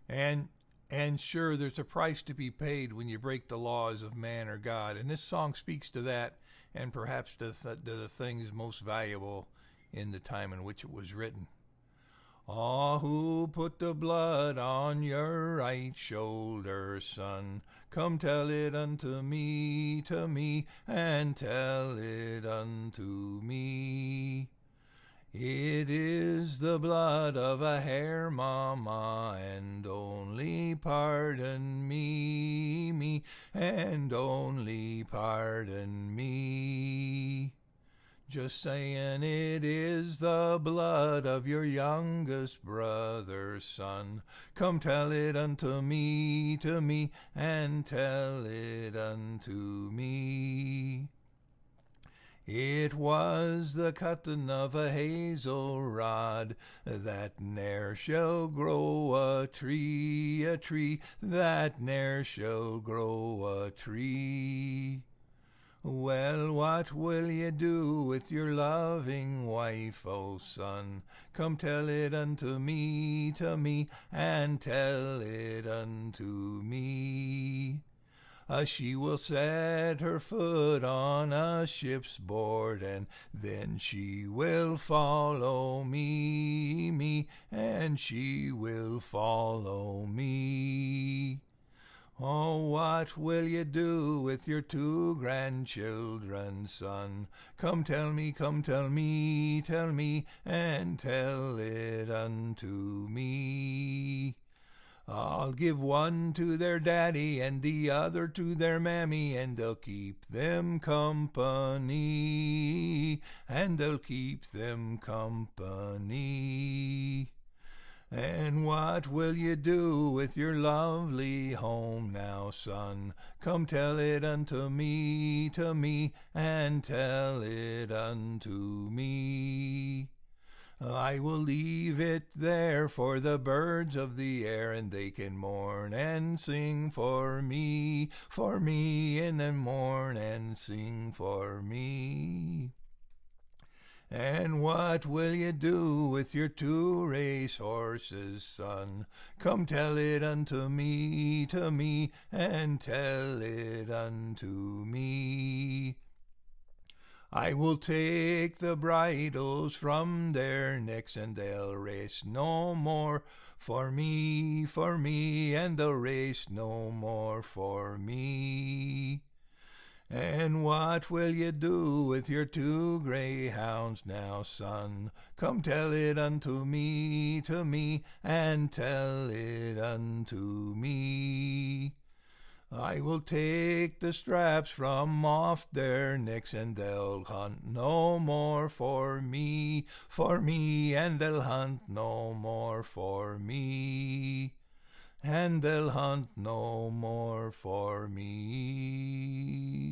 And and sure, there's a price to be paid when you break the laws of man or God. And this song speaks to that, and perhaps to the things most valuable in the time in which it was written. Ah, who put the blood on your right shoulder, son? Come tell it unto me, and tell it unto me. It is the blood of a hare, mama, and only pardon me, and only pardon me. Just saying, it is the blood of your youngest brother's son. Come tell it unto me, and tell it unto me. It was the cutting of a hazel rod that ne'er shall grow a tree that ne'er shall grow a tree. Well, what will ye do with your loving wife, O son? Come tell it unto me, and tell it unto me. She will set her foot on a ship's board, and then she will follow me, and she will follow me. Oh, what will you do with your two grandchildren, son? Come tell me, and tell it unto me. I'll give one to their daddy and the other to their mammy, and they'll keep them company, and they'll keep them company. And what will you do with your lovely home now, son? Come tell it unto me, and tell it unto me. I will leave it there for the birds of the air, and they can mourn and sing for me, and then mourn and sing for me. And what will you do with your two race horses, son? Come tell it unto me, and tell it unto me. I will take the bridles from their necks, and they'll race no more for me, and they'll race no more for me. And what will you do with your two greyhounds now, son? Come tell it unto me, and tell it unto me. I will take the straps from off their necks, and they'll hunt no more for me, and they'll hunt no more for me, and they'll hunt no more for me.